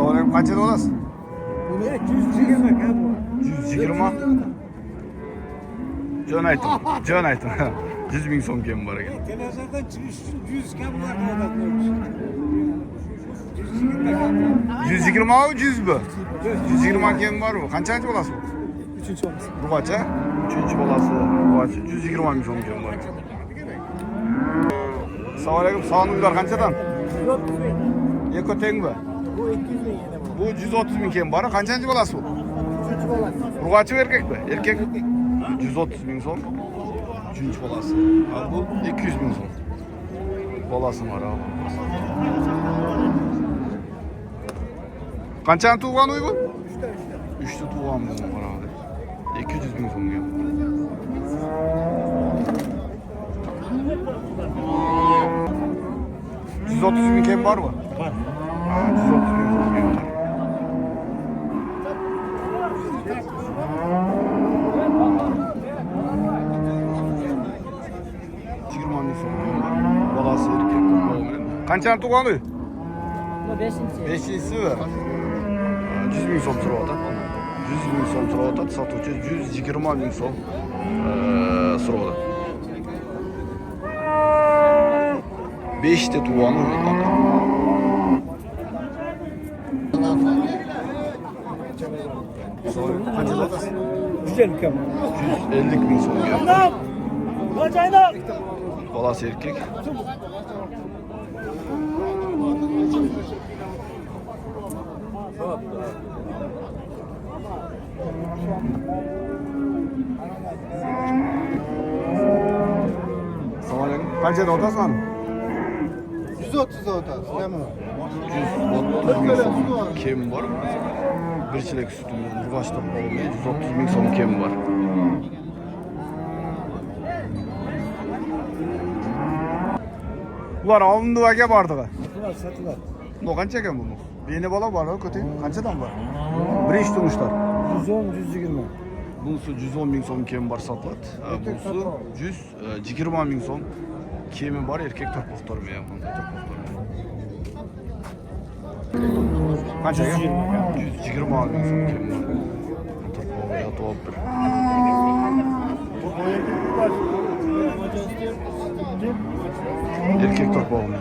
Assalomu qanchada olasiz? Buni 120 ka bu. 120? Jon aytdim. 100 ming so'm kemi bor ekan. Televizordan chiqish uchun 100 ka bularni odat 120 mi 100 bu? 120 kemi bor bu. Qanchalik bolasi bu? 3-chi bolasi. Urg'acha 3-chi bolasi. Urg'acha 120 ming so'm kemi bor ekan. Assalomu alaykum. Sog'ininglar qanchadan? 130 ming. Eko tengmi? Bu 200 ming yana bu. Bu 130 ming kemi bor. Qanchalik bolasi bu? 3-chi bolasi. Urg'achi erkakmi? Erkak 130 ming so'm. 3-chi bolasi. Ha bu 200 ming so'm. Bolasi bor ha. Qanchani tug'gan uy bu? 3ta tug'gan bu qaradi. 200 ming so'mga. $130 ming kemi bormi? Bor. Ha, 130 ming so'mga. Bolasi erkak to'polmen. Qanchani tug'gan uy? Bu 5-chi. 5-chisi mi? 100 ming so'm so'rayapti. 100 ming so'm so'rayapti. Sotuvchi 120 ming so'm so'rayapti. 5 ta tug'gan uy. Qancha sotasiz? 150 ka bu. 150 ming so'mga. Qanchayda? Bolasi erkak. Assalomu alaykum. Qanchada otasan? 130 otasi. Nima? 130 ming so'm kem bor. Bir chelak sutim urg'ashdan olmay 130 ming so'm kem bor. Ular alındı vaga bardığı. Bular satılar. Bu qancha ekan bu? Beni bola bor, ko'ting. Qanchadan bor? Birinchi turmushlar. 110-120. Bunisi 110 ming so'm kemi bor sotiladi. Bunisi 120 ming so'm kemi bor, erkak to'rpoqtormi ham. Qancha ekan? 120 ming so'm kemi bor. To'rpoq yotib bir. Erkak to'rpog'imi.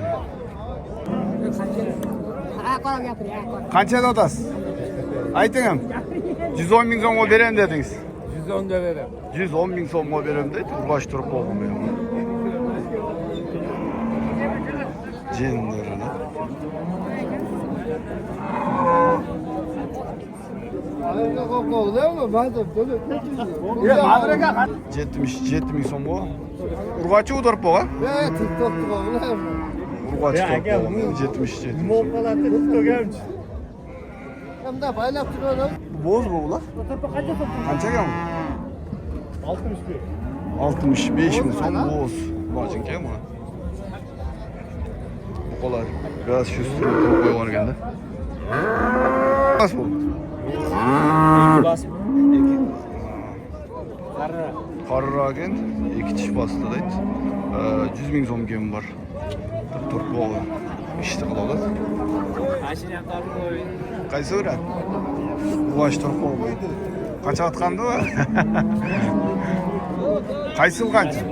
Qanchada otasiz? Ayting ham. 110 ming so'mga beraman dedingiz. 110 da verem. 110 ming so'mga beraman dedi. Urg'ash to'rpog'imi. Jinlarini. Ayrıca koklu değil mi? Ben de böyle 77 ming so'm bu. Urg'achi u to'rpog'i? Ya TikTok'ta koklu. Urg'achi to'rpog'imi 77. Mo'qalatni TikTok'amchi. Hamda baylab turadi. Bo'z bu ular. Qancha ekan bu? 65 ming so'm bo'z. Bojinka bu. Qo'lar gaz shu ustiga qo'yib yuborganda. Bas bu. Qarragan ikki tish bosdi deydi. 100 ming so'm kemi bor. To'rpog'i ishti qiladi. Mashina ham topib qo'y. Qaysi o'ra? Urg'ash to'rpog'i. Qancha otgandi u? Qaysi yil qancha?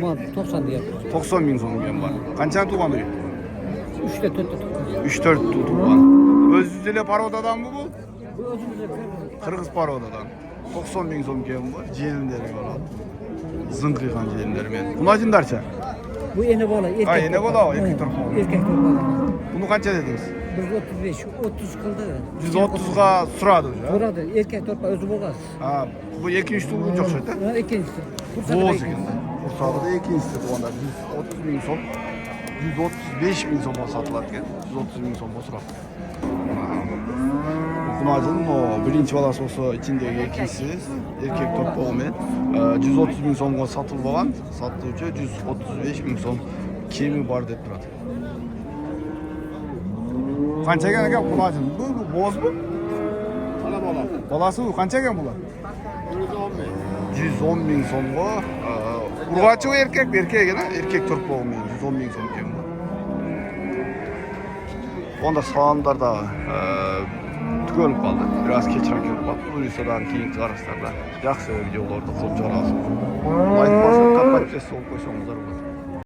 Man 90 diye. 90 ming so'm kemi bor. Qanchani tug'gan uy? 3'te 4'te tutkan. 3-4 tug'gan. O'zingizlar parodadanmi bu? Bu özümüzde Qirg'iz parodadan. 90 ming so'm kemi bor. Jelinlari bor. Zınqiygan jelinlari men. Bunajindarcha? bu yeni bola erkek. Ha, yeni bola, erkek to'rpog'i. Erkek to'rpog'i. Buni qancha dedingiz? 135, 30 qildi. 130'ga so'radi. So'radi, erkek to'rpa o'zi bo'lgan. Ha, bu ikkinchi tug'gan o'xshaydi. Ha, ikkinchisi. Bo'z ekan. Bursa'da ikkinchisi tug'anda 130 ming so'm. 135 ming so'mga sotiladi ekan. 130 ming so'mga so'radi. Kunajin o birinchi bolasi bo'lsa ichindagi ikkinchisi erkak to'rpog'imi 130 ming so'mga sotilib olgan. Sotuvchi 135 ming so'm kemi bor deb turadi. Qancha ekan kunajin? Bu bo'zmi? Bolasi bu qancha ekan bular? 110 ming so'mga. Urg'achi u erkak, erkak to'rpog'imi 110 ming so'm kemi bor. Onda salamlar da tükönüp kaldı. Biraz keçirak görüp kaldı. Buyursadan keyinki karaslarda yaxşı videolarda kılıp çalasın. Like basıp kapatıp ses soğuk koysanızlar olur.